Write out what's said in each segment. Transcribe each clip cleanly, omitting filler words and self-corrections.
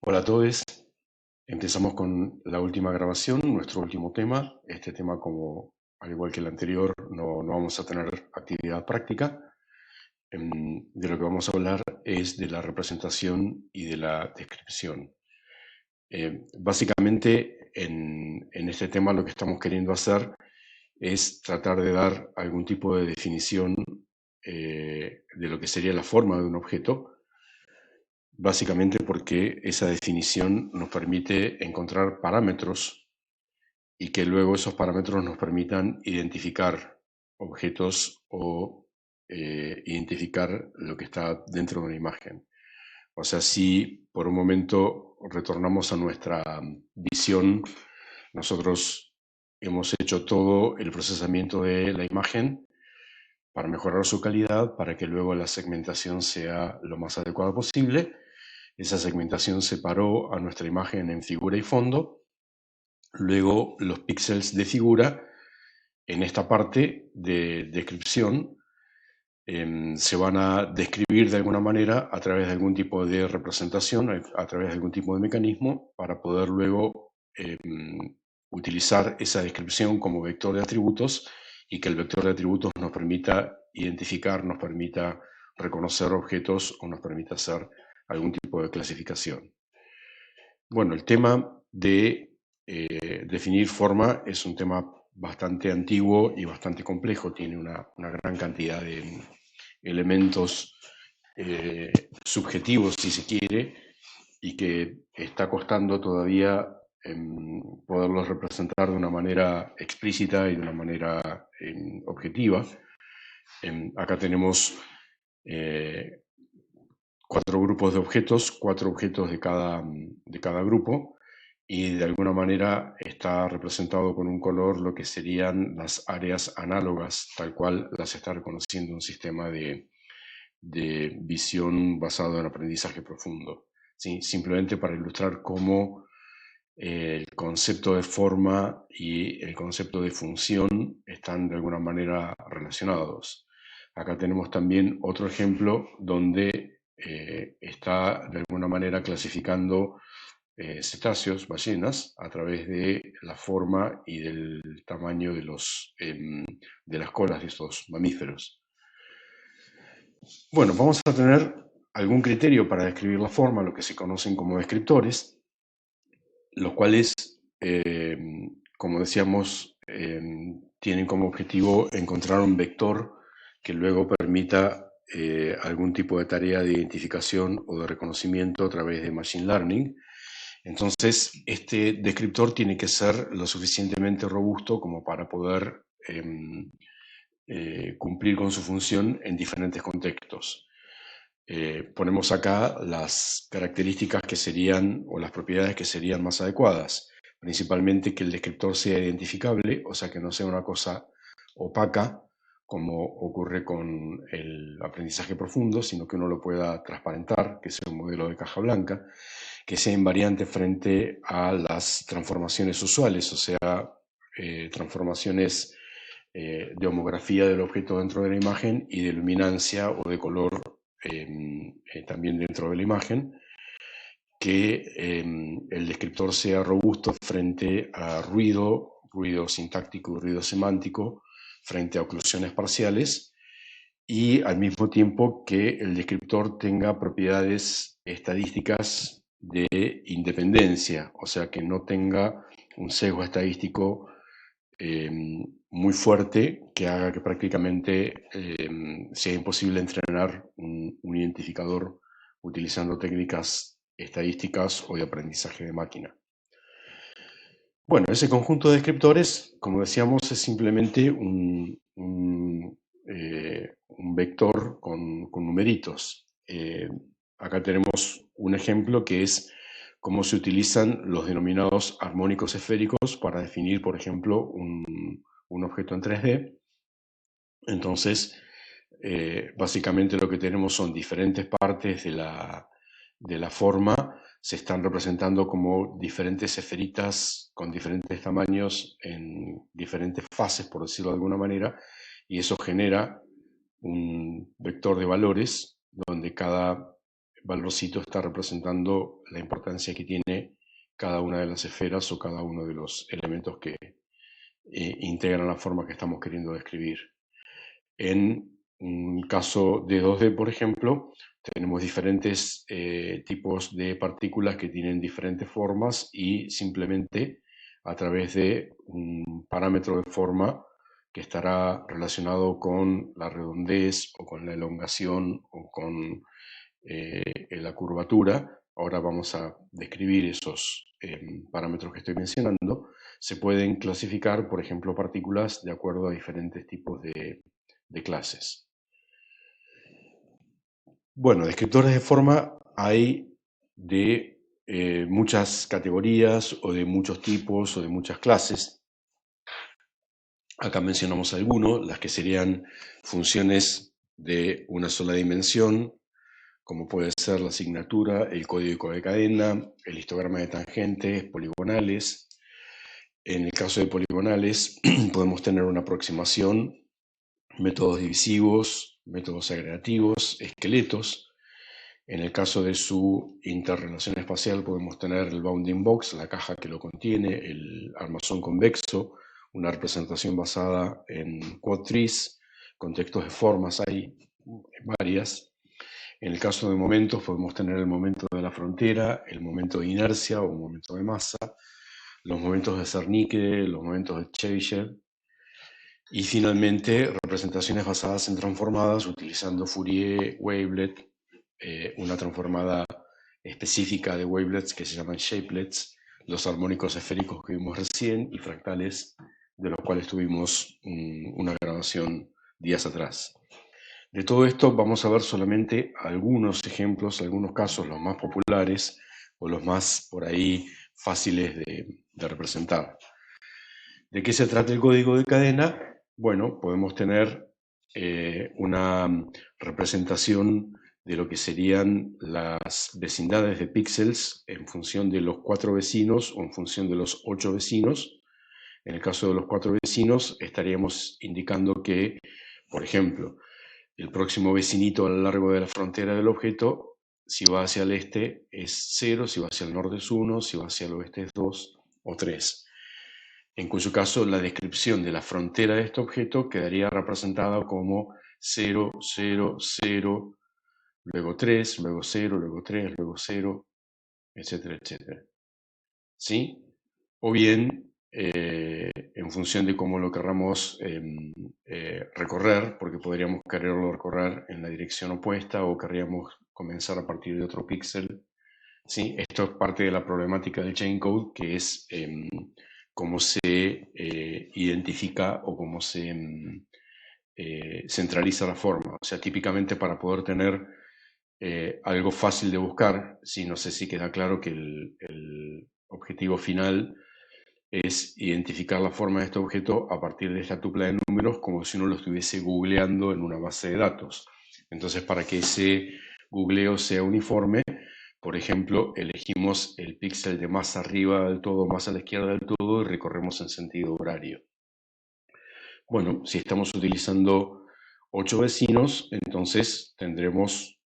Hola a todos. Empezamos con la última grabación, nuestro último tema. Este tema, como al igual que el anterior, no vamos a tener actividad práctica. De lo que vamos a hablar es de la representación y de la descripción. Básicamente, en este tema lo que estamos queriendo hacer es tratar de dar algún tipo de definición de lo que sería la forma de un objeto. Básicamente porque esa definición nos permite encontrar parámetros y que luego esos parámetros nos permitan identificar objetos o identificar lo que está dentro de una imagen. O sea, si por un momento retornamos a nuestra visión, nosotros hemos hecho todo el procesamiento de la imagen para mejorar su calidad, para que luego la segmentación sea lo más adecuada posible. Esa segmentación separó a nuestra imagen en figura y fondo. Luego los píxeles de figura en esta parte de descripción se van a describir de alguna manera a través de algún tipo de representación, a través de algún tipo de mecanismo, para poder luego utilizar esa descripción como vector de atributos y que el vector de atributos nos permita identificar, nos permita reconocer objetos o nos permita hacer algún tipo de clasificación. Bueno, el tema de definir forma es un tema bastante antiguo y bastante complejo, tiene una gran cantidad de elementos subjetivos, si se quiere, y que está costando todavía poderlos representar de una manera explícita y de una manera objetiva. Acá tenemos cuatro objetos de cada grupo, y de alguna manera está representado con un color lo que serían las áreas análogas, tal cual las está reconociendo un sistema de visión basado en aprendizaje profundo. ¿Sí? Simplemente para ilustrar cómo el concepto de forma y el concepto de función están de alguna manera relacionados. Acá tenemos también otro ejemplo donde está de alguna manera clasificando cetáceos, ballenas, a través de la forma y del tamaño de las colas de estos mamíferos. Bueno, vamos a tener algún criterio para describir la forma, lo que se conocen como descriptores, los cuales, como decíamos, tienen como objetivo encontrar un vector que luego permita algún tipo de tarea de identificación o de reconocimiento a través de Machine Learning. Entonces, este descriptor tiene que ser lo suficientemente robusto como para poder cumplir con su función en diferentes contextos. Ponemos acá las características que serían, o las propiedades que serían más adecuadas, principalmente que el descriptor sea identificable, o sea que no sea una cosa opaca, como ocurre con el aprendizaje profundo, sino que uno lo pueda transparentar, que sea un modelo de caja blanca, que sea invariante frente a las transformaciones usuales, o sea, transformaciones de homografía del objeto dentro de la imagen y de luminancia o de color también dentro de la imagen, que el descriptor sea robusto frente a ruido sintáctico y ruido semántico, frente a oclusiones parciales, y al mismo tiempo que el descriptor tenga propiedades estadísticas de independencia, o sea que no tenga un sesgo estadístico muy fuerte que haga que prácticamente sea imposible entrenar un identificador utilizando técnicas estadísticas o de aprendizaje de máquina. Bueno, ese conjunto de descriptores, como decíamos, es simplemente un vector con numeritos. Acá tenemos un ejemplo que es cómo se utilizan los denominados armónicos esféricos para definir, por ejemplo, un objeto en 3D. Entonces, básicamente lo que tenemos son diferentes partes de la forma, se están representando como diferentes esferitas con diferentes tamaños en diferentes fases, por decirlo de alguna manera, y eso genera un vector de valores donde cada valorcito está representando la importancia que tiene cada una de las esferas o cada uno de los elementos que integran la forma que estamos queriendo describir. En un caso de 2D, por ejemplo, tenemos diferentes tipos de partículas que tienen diferentes formas y simplemente a través de un parámetro de forma que estará relacionado con la redondez o con la elongación o con la curvatura, ahora vamos a describir esos parámetros que estoy mencionando, se pueden clasificar, por ejemplo, partículas de acuerdo a diferentes tipos de clases. Bueno, descriptores de forma hay de muchas categorías o de muchos tipos o de muchas clases. Acá mencionamos algunos, las que serían funciones de una sola dimensión, como puede ser la asignatura, el código de cadena, el histograma de tangentes, poligonales. En el caso de poligonales podemos tener una aproximación, métodos divisivos, métodos agregativos, esqueletos. En el caso de su interrelación espacial podemos tener el bounding box, la caja que lo contiene, el armazón convexo, una representación basada en quad-trees, contextos de formas hay varias. En el caso de momentos podemos tener el momento de la frontera, el momento de inercia o momento de masa, los momentos de Zernike, los momentos de Chebyshev, y finalmente representaciones basadas en transformadas utilizando Fourier, wavelet, una transformada específica de wavelets que se llaman shapelets, los armónicos esféricos que vimos recién y fractales, de los cuales tuvimos una grabación días atrás. De todo esto vamos a ver solamente algunos ejemplos, algunos casos, los más populares o los más por ahí fáciles de representar. ¿De qué se trata el código de cadena? Bueno, podemos tener una representación de lo que serían las vecindades de píxeles en función de los 4 vecinos o en función de los 8 vecinos. En el caso de los 4 vecinos estaríamos indicando que, por ejemplo, el próximo vecinito a lo largo de la frontera del objeto, si va hacia el este es 0, si va hacia el norte es 1, si va hacia el oeste es 2 o 3. En cuyo caso la descripción de la frontera de este objeto quedaría representada como 0, 0, 0, luego 3, luego 0, luego 3, luego 0, etcétera, etcétera. ¿Sí? O bien, en función de cómo lo querramos recorrer, porque podríamos quererlo recorrer en la dirección opuesta o querríamos comenzar a partir de otro píxel. ¿Sí? Esto es parte de la problemática del chain code, que es cómo se identifica o cómo se centraliza la forma. O sea, típicamente para poder tener algo fácil de buscar, sí, no sé si queda claro que el objetivo final es identificar la forma de este objeto a partir de esta tupla de números como si uno lo estuviese googleando en una base de datos. Entonces, para que ese googleo sea uniforme, por ejemplo, elegimos el píxel de más arriba del todo, más a la izquierda del todo y recorremos en sentido horario. Bueno, si estamos utilizando 8 vecinos, entonces tendremos,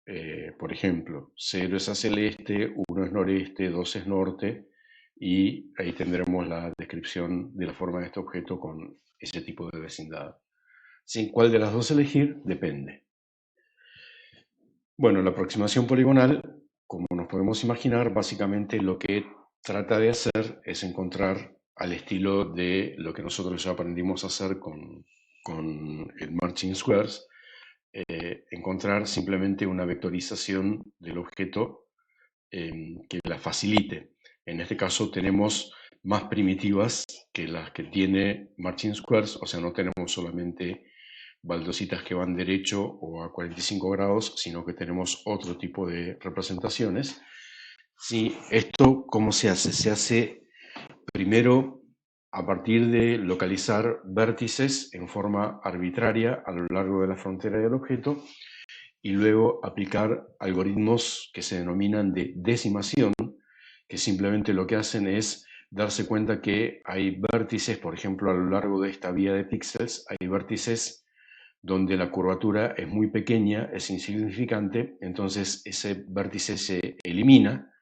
por ejemplo, 0 es hacia el este, 1 es noreste, 2 es norte, y ahí tendremos la descripción de la forma de este objeto con ese tipo de vecindad. ¿Sí? ¿Cuál de las dos elegir? Depende. Bueno, la aproximación poligonal, como nos podemos imaginar, básicamente lo que trata de hacer es encontrar al estilo de lo que nosotros ya aprendimos a hacer con el Marching Squares, encontrar simplemente una vectorización del objeto que la facilite. En este caso tenemos más primitivas que las que tiene Marching Squares, o sea, no tenemos solamente baldositas que van derecho o a 45 grados, sino que tenemos otro tipo de representaciones. Sí, esto, ¿cómo se hace? Se hace primero a partir de localizar vértices en forma arbitraria a lo largo de la frontera del objeto y luego aplicar algoritmos que se denominan de decimación, que simplemente lo que hacen es darse cuenta que hay vértices, por ejemplo, a lo largo de esta vía de píxeles, hay vértices donde la curvatura es muy pequeña, es insignificante, entonces ese vértice se elimina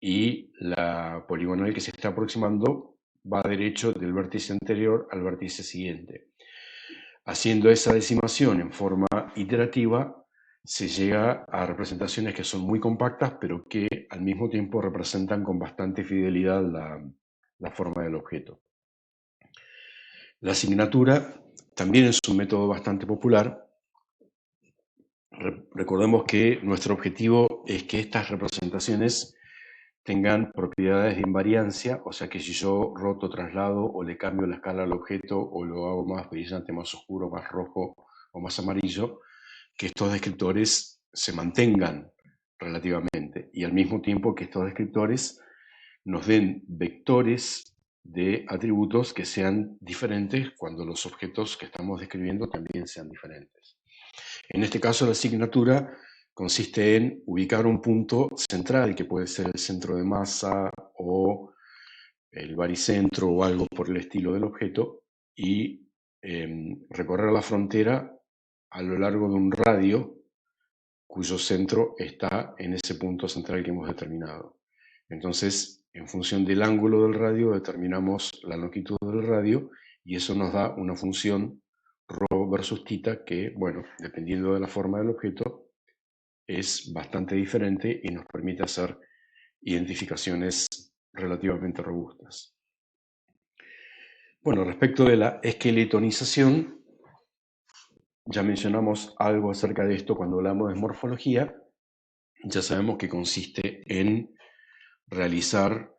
y la poligonal que se está aproximando va derecho del vértice anterior al vértice siguiente. Haciendo esa decimación en forma iterativa, se llega a representaciones que son muy compactas, pero que al mismo tiempo representan con bastante fidelidad la forma del objeto. La asignatura también es un método bastante popular. Recordemos que nuestro objetivo es que estas representaciones tengan propiedades de invariancia, o sea que si yo roto, traslado o le cambio la escala al objeto o lo hago más brillante, más oscuro, más rojo o más amarillo, que estos descriptores se mantengan relativamente y al mismo tiempo que estos descriptores nos den vectores de atributos que sean diferentes cuando los objetos que estamos describiendo también sean diferentes. En este caso, la asignatura consiste en ubicar un punto central, que puede ser el centro de masa o el baricentro o algo por el estilo del objeto, y recorrer la frontera a lo largo de un radio cuyo centro está en ese punto central que hemos determinado. Entonces, en función del ángulo del radio, determinamos la longitud del radio y eso nos da una función ρ versus θ que, bueno, dependiendo de la forma del objeto, es bastante diferente y nos permite hacer identificaciones relativamente robustas. Bueno, respecto de la esqueletonización, ya mencionamos algo acerca de esto cuando hablamos de morfología. Ya sabemos que consiste en realizar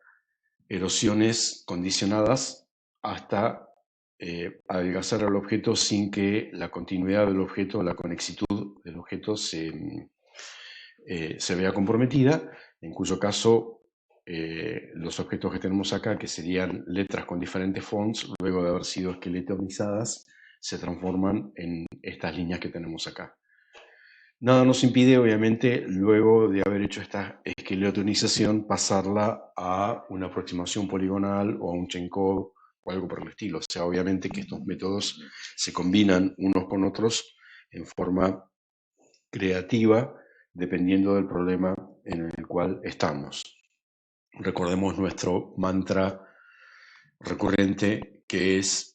erosiones condicionadas hasta adelgazar el objeto sin que la continuidad del objeto, la conexitud del objeto se vea comprometida, en cuyo caso los objetos que tenemos acá, que serían letras con diferentes fonts, luego de haber sido esqueletonizadas, se transforman en estas líneas que tenemos acá. Nada nos impide, obviamente, luego de haber hecho esta esqueletonización, pasarla a una aproximación poligonal o a un Chenkov o algo por el estilo. O sea, obviamente que estos métodos se combinan unos con otros en forma creativa, dependiendo del problema en el cual estamos. Recordemos nuestro mantra recurrente, que es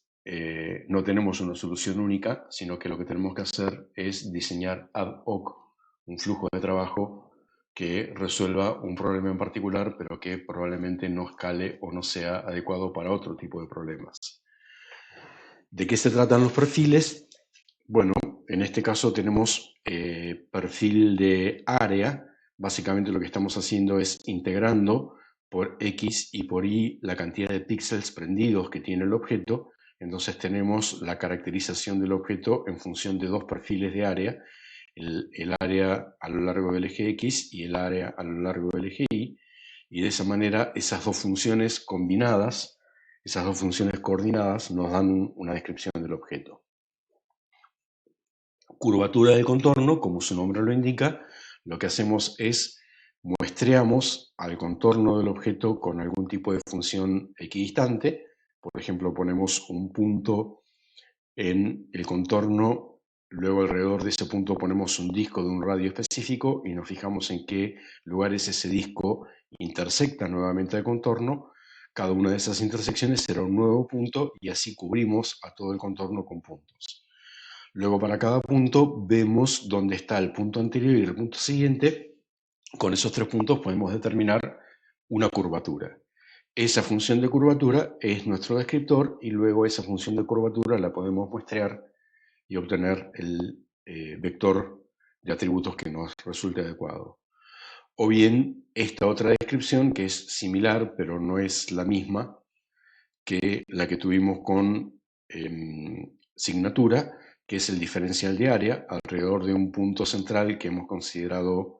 no tenemos una solución única, sino que lo que tenemos que hacer es diseñar ad hoc un flujo de trabajo que resuelva un problema en particular, pero que probablemente no escale o no sea adecuado para otro tipo de problemas. ¿De qué se tratan los perfiles? Bueno, en este caso tenemos perfil de área. Básicamente lo que estamos haciendo es integrando por X y por Y la cantidad de píxeles prendidos que tiene el objeto. Entonces tenemos la caracterización del objeto en función de dos perfiles de área, el área a lo largo del eje X y el área a lo largo del eje Y, y de esa manera esas dos funciones combinadas, esas dos funciones coordinadas nos dan una descripción del objeto. Curvatura del contorno, como su nombre lo indica, lo que hacemos es muestreamos al contorno del objeto con algún tipo de función equidistante. Por ejemplo, ponemos un punto en el contorno, luego alrededor de ese punto ponemos un disco de un radio específico y nos fijamos en qué lugares ese disco intersecta nuevamente el contorno. Cada una de esas intersecciones será un nuevo punto y así cubrimos a todo el contorno con puntos. Luego para cada punto vemos dónde está el punto anterior y el punto siguiente. Con esos tres puntos podemos determinar una curvatura. Esa función de curvatura es nuestro descriptor y luego esa función de curvatura la podemos muestrear y obtener el vector de atributos que nos resulte adecuado. O bien esta otra descripción que es similar pero no es la misma que la que tuvimos con signatura, que es el diferencial de área alrededor de un punto central que hemos considerado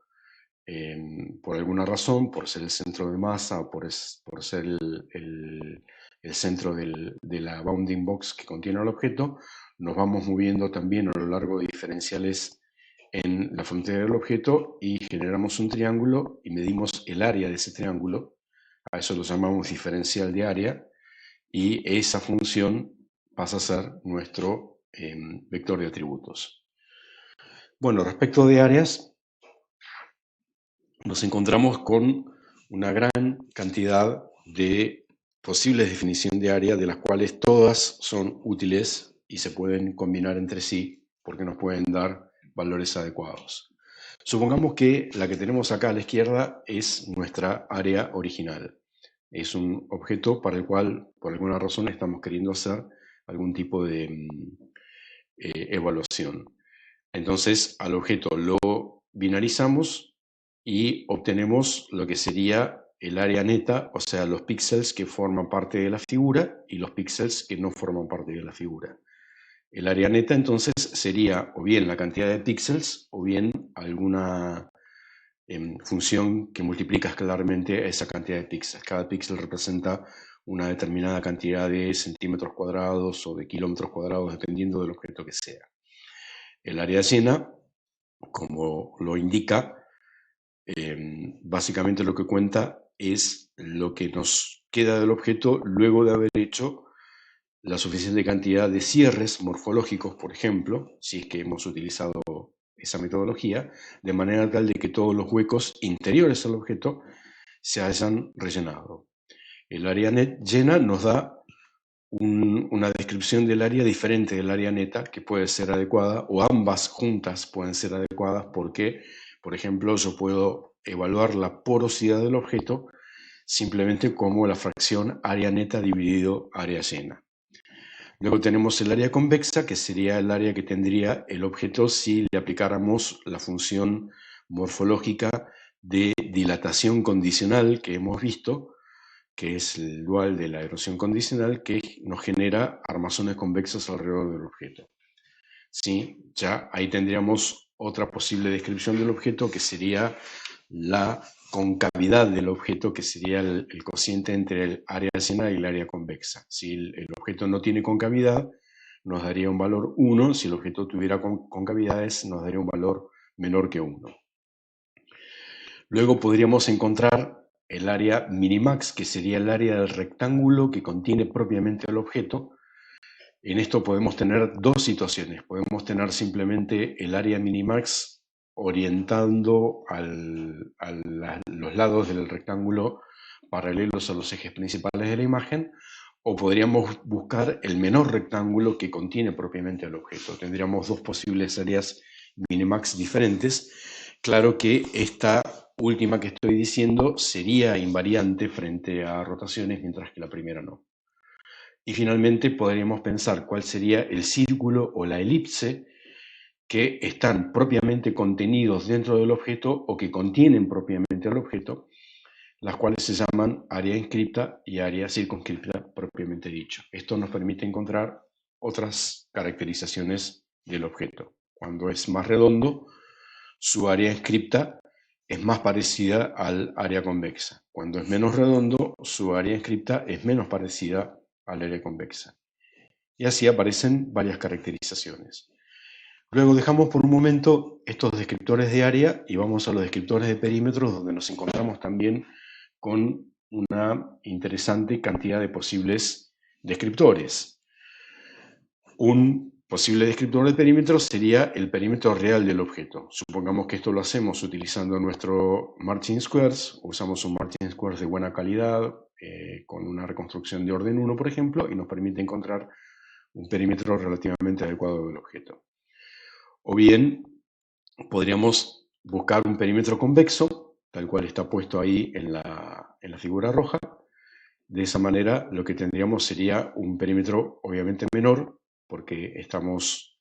por alguna razón, por ser el centro de masa o por ser el centro de la bounding box que contiene el objeto. Nos vamos moviendo también a lo largo de diferenciales en la frontera del objeto y generamos un triángulo y medimos el área de ese triángulo. A eso lo llamamos diferencial de área y esa función pasa a ser nuestro vector de atributos. Bueno, respecto de áreas, nos encontramos con una gran cantidad de posibles definiciones de área, de las cuales todas son útiles y se pueden combinar entre sí porque nos pueden dar valores adecuados. Supongamos que la que tenemos acá a la izquierda es nuestra área original. Es un objeto para el cual, por alguna razón, estamos queriendo hacer algún tipo de evaluación. Entonces, al objeto lo binarizamos y obtenemos lo que sería el área neta, o sea, los píxeles que forman parte de la figura y los píxeles que no forman parte de la figura. El área neta entonces sería o bien la cantidad de píxeles o bien alguna función que multiplica escalarmente esa cantidad de píxeles. Cada píxel representa una determinada cantidad de centímetros cuadrados o de kilómetros cuadrados, dependiendo del objeto que sea. El área llena, como lo indica, básicamente lo que cuenta es lo que nos queda del objeto luego de haber hecho la suficiente cantidad de cierres morfológicos, por ejemplo, si es que hemos utilizado esa metodología, de manera tal de que todos los huecos interiores al objeto se hayan rellenado. El área llena nos da una descripción del área diferente del área neta, que puede ser adecuada, o ambas juntas pueden ser adecuadas porque, por ejemplo, yo puedo evaluar la porosidad del objeto simplemente como la fracción área neta dividido área llena. Luego tenemos el área convexa, que sería el área que tendría el objeto si le aplicáramos la función morfológica de dilatación condicional que hemos visto, que es el dual de la erosión condicional, que nos genera armazones convexos alrededor del objeto. ¿Sí? Ya ahí tendríamos otra posible descripción del objeto, que sería la concavidad del objeto, que sería el cociente entre el área llena y el área convexa. Si el objeto no tiene concavidad, nos daría un valor 1. Si el objeto tuviera concavidades, nos daría un valor menor que 1. Luego podríamos encontrar el área minimax, que sería el área del rectángulo que contiene propiamente el objeto. En esto podemos tener dos situaciones. Podemos tener simplemente el área minimax orientando los lados del rectángulo paralelos a los ejes principales de la imagen, o podríamos buscar el menor rectángulo que contiene propiamente el objeto. Tendríamos dos posibles áreas minimax diferentes. Claro que esta última que estoy diciendo sería invariante frente a rotaciones, mientras que la primera no. Y finalmente podríamos pensar cuál sería el círculo o la elipse que están propiamente contenidos dentro del objeto o que contienen propiamente el objeto, las cuales se llaman área inscripta y área circunscripta propiamente dicho. Esto nos permite encontrar otras caracterizaciones del objeto. Cuando es más redondo, su área inscripta es más parecida al área convexa. Cuando es menos redondo, su área inscripta es menos parecida al área convexa. Y así aparecen varias caracterizaciones. Luego dejamos por un momento estos descriptores de área y vamos a los descriptores de perímetros, donde nos encontramos también con una interesante cantidad de posibles descriptores. Un posible descriptor de perímetro sería el perímetro real del objeto. Supongamos que esto lo hacemos utilizando nuestro Martin Squares, usamos un Martin Squares de buena calidad, con una reconstrucción de orden 1, por ejemplo, y nos permite encontrar un perímetro relativamente adecuado del objeto. O bien podríamos buscar un perímetro convexo, tal cual está puesto ahí en la figura roja. De esa manera lo que tendríamos sería un perímetro obviamente menor, porque estamos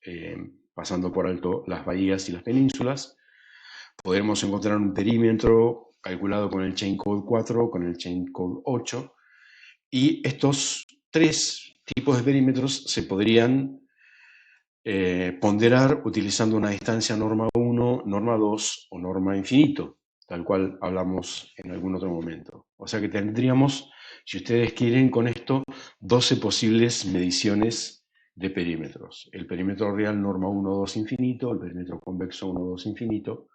pasando por alto las bahías y las penínsulas. Podremos encontrar un perímetro calculado con el Chain Code 4 o con el Chain Code 8, y estos tres tipos de perímetros se podrían ponderar utilizando una distancia norma 1, norma 2 o norma infinito, tal cual hablamos en algún otro momento. O sea que tendríamos, si ustedes quieren con esto, 12 posibles mediciones de perímetros. El perímetro real norma 1, 2 infinito, el perímetro convexo 1, 2 infinito,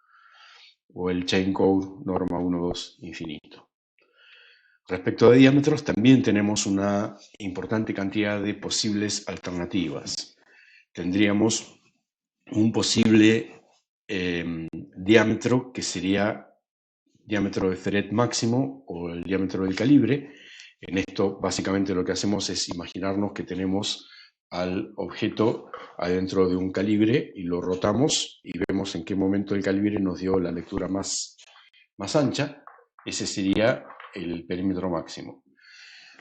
o el chain code norma 1, 2 infinito. Respecto de diámetros, también tenemos una importante cantidad de posibles alternativas. tendríamos un posible diámetro que sería diámetro de thread máximo o el diámetro del calibre. En esto básicamente lo que hacemos es imaginarnos que tenemos al objeto adentro de un calibre y lo rotamos y vemos en qué momento el calibre nos dio la lectura más ancha. Ese sería el perímetro máximo.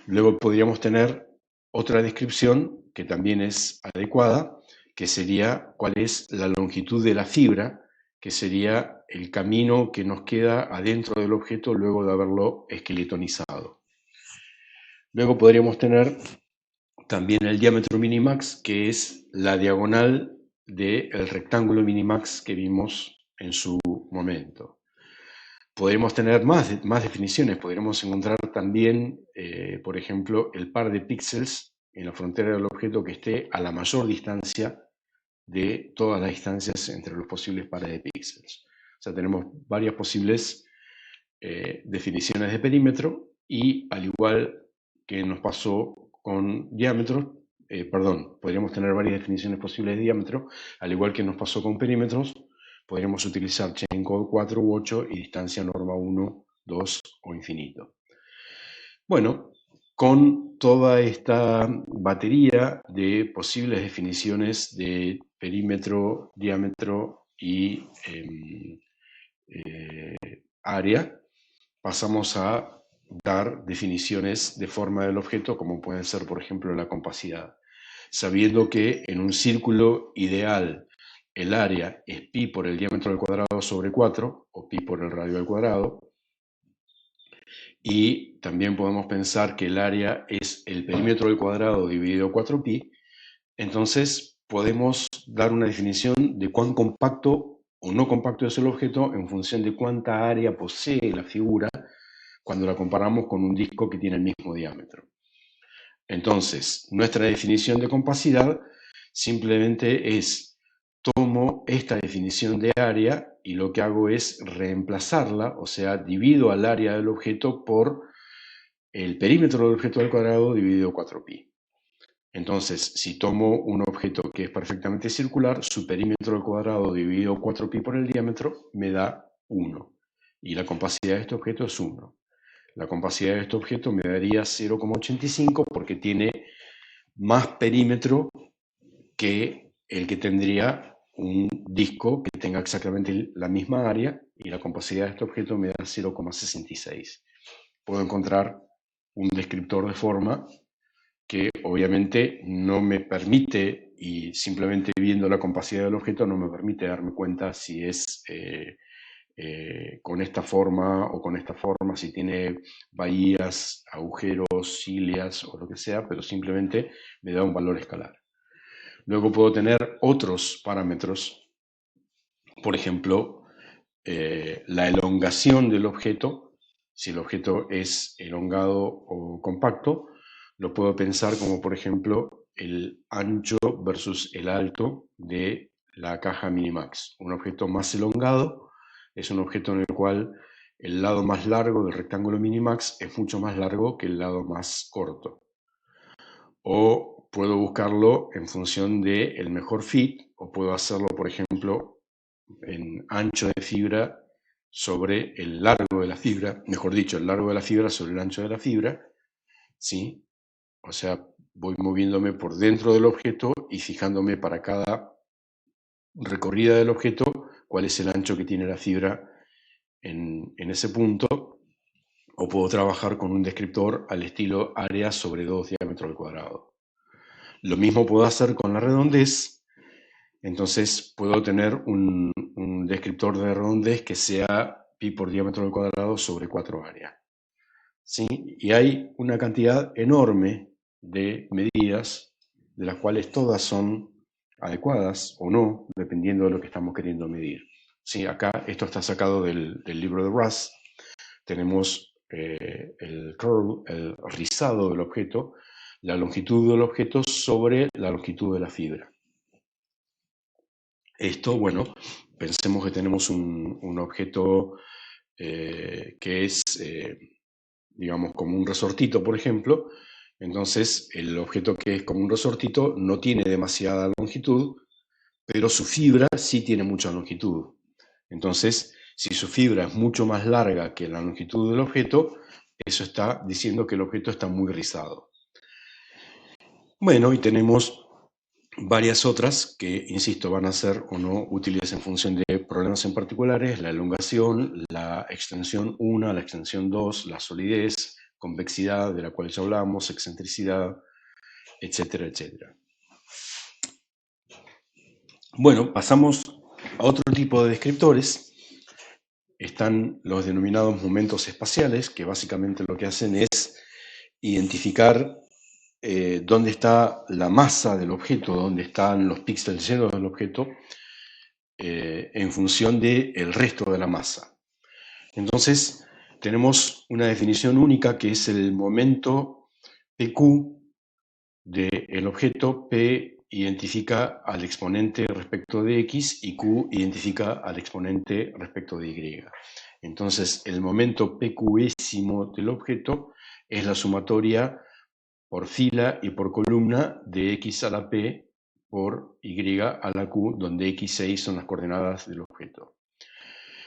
Luego podríamos tener otra descripción que también es adecuada, que sería cuál es la longitud de la fibra, que sería el camino que nos queda adentro del objeto luego de haberlo esqueletonizado. Luego podríamos tener también el diámetro minimax, que es la diagonal del rectángulo minimax que vimos en su momento. Podríamos tener más definiciones, podríamos encontrar también, por ejemplo, el par de píxeles en la frontera del objeto que esté a la mayor distancia de todas las distancias entre los posibles pares de píxeles. O sea, tenemos varias posibles definiciones de perímetro y al igual que nos pasó con diámetros, podríamos tener varias definiciones posibles de diámetro, al igual que nos pasó con perímetros, podríamos utilizar chain code 4 u 8 y distancia norma 1, 2 o infinito. Bueno, con toda esta batería de posibles definiciones de perímetro, diámetro y área, pasamos a dar definiciones de forma del objeto, como pueden ser, por ejemplo, la compacidad. Sabiendo que en un círculo ideal el área es pi por el diámetro al cuadrado sobre 4, o pi por el radio al cuadrado, y también podemos pensar que el área es el perímetro al cuadrado dividido 4pi, entonces podemos dar una definición de cuán compacto o no compacto es el objeto en función de cuánta área posee la figura cuando la comparamos con un disco que tiene el mismo diámetro. Entonces, nuestra definición de compacidad simplemente es, tomo esta definición de área y lo que hago es reemplazarla, o sea, divido al área del objeto por el perímetro del objeto al cuadrado dividido 4pi. Entonces, si tomo un objeto que es perfectamente circular, su perímetro al cuadrado dividido 4pi por el diámetro me da 1. Y la compacidad de este objeto es 1. La compacidad de este objeto me daría 0,85 porque tiene más perímetro que el que tendría un disco que tenga exactamente la misma área, y la compacidad de este objeto me da 0,66. Puedo encontrar un descriptor de forma que obviamente no me permite, y simplemente viendo la compacidad del objeto no me permite darme cuenta si es con esta forma o con esta forma, si tiene bahías, agujeros, cilias o lo que sea, pero simplemente me da un valor escalar. Luego puedo tener otros parámetros, por ejemplo, la elongación del objeto. Si el objeto es elongado o compacto, lo puedo pensar como, por ejemplo, el ancho versus el alto de la caja Minimax. Un objeto más elongado es un objeto en el cual el lado más largo del rectángulo Minimax es mucho más largo que el lado más corto. O puedo buscarlo en función del mejor fit, o puedo hacerlo, por ejemplo, en ancho de fibra sobre el largo de la fibra, mejor dicho, el largo de la fibra sobre el ancho de la fibra, ¿sí? O sea, voy moviéndome por dentro del objeto y fijándome para cada recorrida del objeto cuál es el ancho que tiene la fibra en ese punto, o puedo trabajar con un descriptor al estilo área sobre 2 diámetro al cuadrado. Lo mismo puedo hacer con la redondez. Entonces puedo tener un descriptor de redondez que sea pi por diámetro al cuadrado sobre 4 área. ¿Sí? Y hay una cantidad enorme de medidas, de las cuales todas son adecuadas o no, dependiendo de lo que estamos queriendo medir. ¿Sí? Acá esto está sacado del libro de Russ. Tenemos el curl, el rizado del objeto, la longitud del objeto sobre la longitud de la fibra. Esto, bueno, pensemos que tenemos un objeto que es, digamos, como un resortito, por ejemplo, Entonces, el objeto que es como un resortito no tiene demasiada longitud, pero su fibra sí tiene mucha longitud. Entonces, si su fibra es mucho más larga que la longitud del objeto, eso está diciendo que el objeto está muy rizado. Bueno, y tenemos varias otras que, insisto, van a ser o no útiles en función de problemas en particulares: la elongación, la extensión 1, la extensión 2, la solidez, convexidad, de la cual ya hablamos, excentricidad, etcétera, etcétera. Bueno, pasamos a otro tipo de descriptores. Están los denominados momentos espaciales, que básicamente lo que hacen es identificar dónde está la masa del objeto, dónde están los píxeles llenos del objeto, en función del resto de la masa. Entonces, tenemos una definición única que es el momento PQ del objeto. P identifica al exponente respecto de X y Q identifica al exponente respecto de Y. Entonces, el momento PQésimo del objeto es la sumatoria por fila y por columna de X a la P por Y a la Q, donde X e Y son las coordenadas del objeto.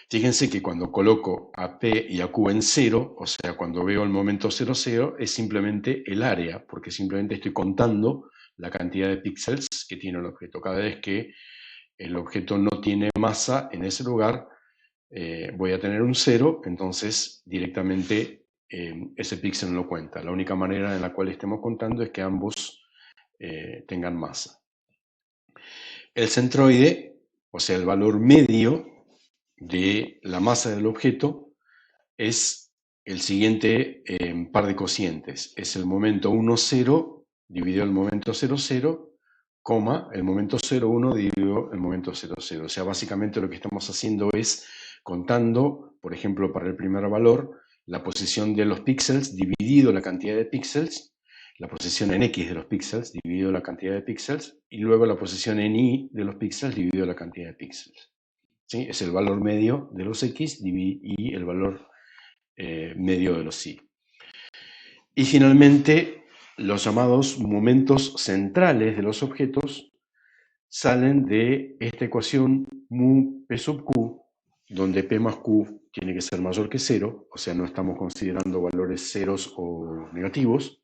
Fíjense que cuando coloco a P y a Q en 0, o sea, cuando veo el momento 0, 0, es simplemente el área, porque simplemente estoy contando la cantidad de píxeles que tiene el objeto. Cada vez que el objeto no tiene masa en ese lugar, voy a tener un 0, entonces directamente ese píxel no lo cuenta. La única manera en la cual estemos contando es que ambos tengan masa. El centroide, o sea, el valor medio de la masa del objeto, es el siguiente par de cocientes. Es el momento 1, 0 dividido el momento 0, 0, coma, el momento 0, 1 dividido el momento 0, 0. O sea, básicamente lo que estamos haciendo es contando, por ejemplo, para el primer valor, la posición de los píxeles dividido la cantidad de píxeles, la posición en X de los píxeles dividido la cantidad de píxeles, y luego la posición en Y de los píxeles dividido la cantidad de píxeles. ¿Sí? Es el valor medio de los X y el valor medio de los Y. Y finalmente, los llamados momentos centrales de los objetos salen de esta ecuación mu p sub q, donde p más q tiene que ser mayor que 0, o sea, no estamos considerando valores ceros o negativos,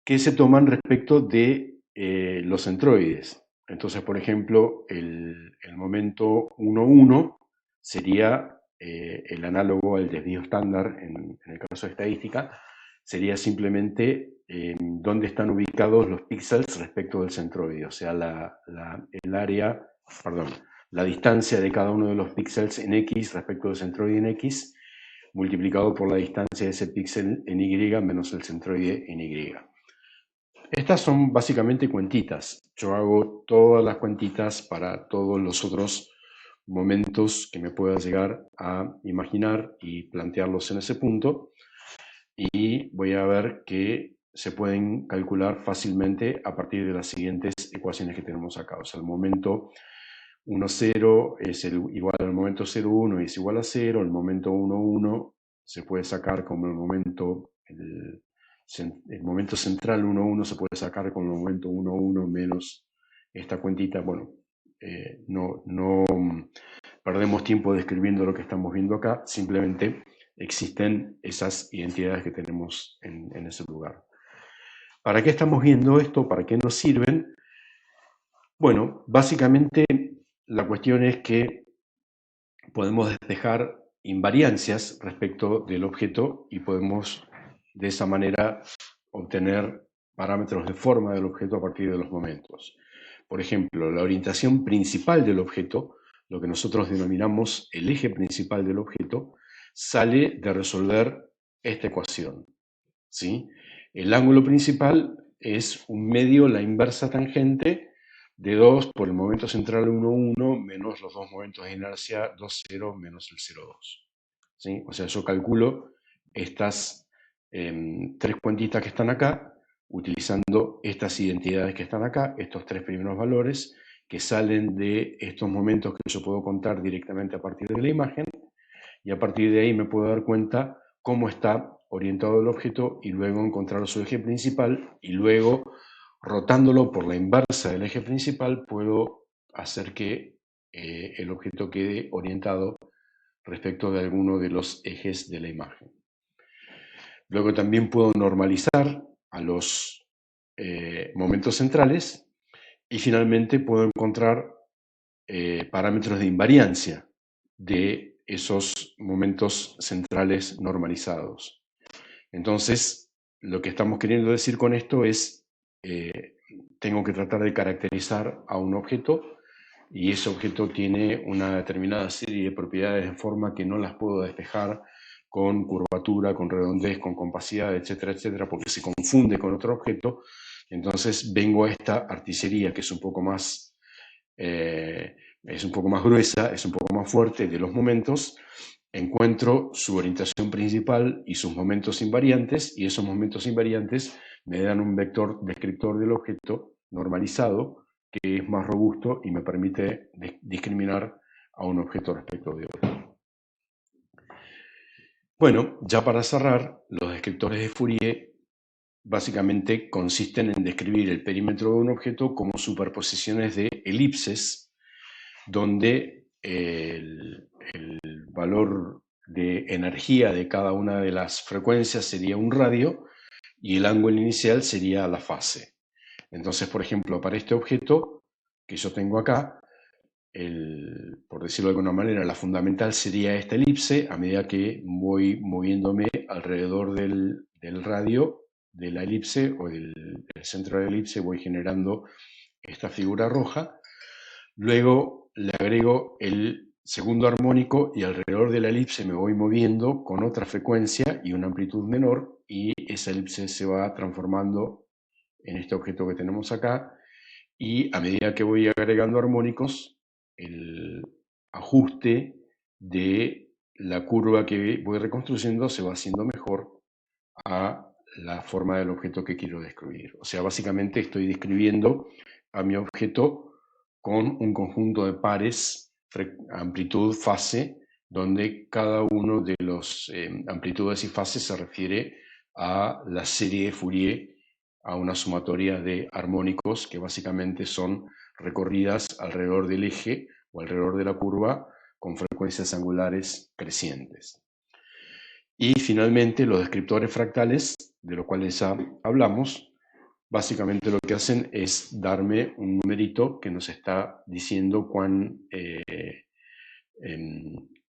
que se toman respecto de los centroides. Entonces, por ejemplo, el momento 1, 1 sería el análogo al desvío estándar en el caso de estadística, sería simplemente dónde están ubicados los píxeles respecto del centroide, o sea, el área, perdón, la distancia de cada uno de los píxeles en X respecto del centroide en X, multiplicado por la distancia de ese píxel en Y menos el centroide en Y. Estas son básicamente cuentitas. Yo hago todas las cuentitas para todos los otros momentos que me pueda llegar a imaginar y plantearlos en ese punto. Y voy a ver que se pueden calcular fácilmente a partir de las siguientes ecuaciones que tenemos acá. O sea, el momento 1, 0 es igual al momento 0, 1 y es igual a 0. El momento 1, 1 se puede sacar como el momento central 1, 1 se puede sacar con el momento 1, 1 menos esta cuentita. Bueno, no perdemos tiempo describiendo lo que estamos viendo acá, simplemente existen esas identidades que tenemos en ese lugar. ¿Para qué estamos viendo esto? ¿Para qué nos sirven? Bueno, básicamente la cuestión es que podemos despejar invariancias respecto del objeto y podemos de esa manera obtener parámetros de forma del objeto a partir de los momentos. Por ejemplo, la orientación principal del objeto, lo que nosotros denominamos el eje principal del objeto, sale de resolver esta ecuación, ¿sí? El ángulo principal es un medio la inversa tangente de 2 por el momento central 1, 1 menos los dos momentos de inercia 2, 0 menos el 0, 2. ¿Sí? O sea, yo calculo estas tres cuentitas que están acá, utilizando estas identidades que están acá, estos tres primeros valores, que salen de estos momentos que yo puedo contar directamente a partir de la imagen, y a partir de ahí me puedo dar cuenta cómo está orientado al objeto y luego encontrar su eje principal y luego, rotándolo por la inversa del eje principal, puedo hacer que el objeto quede orientado respecto de alguno de los ejes de la imagen. Luego también puedo normalizar a los momentos centrales y finalmente puedo encontrar parámetros de invariancia de esos momentos centrales normalizados. Entonces, lo que estamos queriendo decir con esto es, tengo que tratar de caracterizar a un objeto y ese objeto tiene una determinada serie de propiedades de forma que no las puedo despejar con curvatura, con redondez, con compacidad, etcétera, etcétera, porque se confunde con otro objeto. Entonces vengo a esta artillería que es un poco más gruesa, es un poco más fuerte de los momentos, encuentro su orientación principal y sus momentos invariantes, y esos momentos invariantes me dan un vector descriptor del objeto normalizado que es más robusto y me permite discriminar a un objeto respecto de otro. Bueno, ya para cerrar, los descriptores de Fourier básicamente consisten en describir el perímetro de un objeto como superposiciones de elipses, donde el valor de energía de cada una de las frecuencias sería un radio y el ángulo inicial sería la fase. Entonces, por ejemplo, para este objeto que yo tengo acá, por decirlo de alguna manera, la fundamental sería esta elipse. A medida que voy moviéndome alrededor del radio de la elipse o del centro de la elipse, voy generando esta figura roja. Luego le agrego el segundo armónico y alrededor de la elipse me voy moviendo con otra frecuencia y una amplitud menor, y esa elipse se va transformando en este objeto que tenemos acá, y a medida que voy agregando armónicos, el ajuste de la curva que voy reconstruyendo se va haciendo mejor a la forma del objeto que quiero describir. O sea, básicamente estoy describiendo a mi objeto con un conjunto de pares, amplitud, fase, donde cada uno de los amplitudes y fases se refiere a la serie de Fourier, a una sumatoria de armónicos que básicamente son recorridas alrededor del eje o alrededor de la curva con frecuencias angulares crecientes. Y finalmente los descriptores fractales, de los cuales ya hablamos, básicamente lo que hacen es darme un numerito que nos está diciendo cuán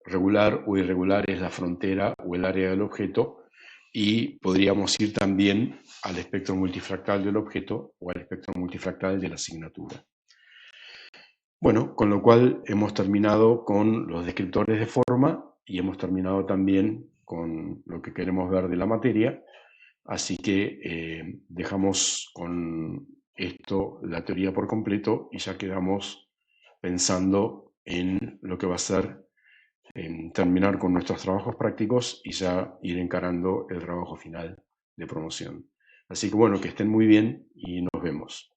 regular o irregular es la frontera o el área del objeto, y podríamos ir también al espectro multifractal del objeto o al espectro multifractal de la asignatura. Bueno, con lo cual hemos terminado con los descriptores de forma y hemos terminado también con lo que queremos ver de la materia. Así que dejamos con esto la teoría por completo y ya quedamos pensando en lo que va a ser terminar con nuestros trabajos prácticos y ya ir encarando el trabajo final de promoción. Así que bueno, que estén muy bien y nos vemos.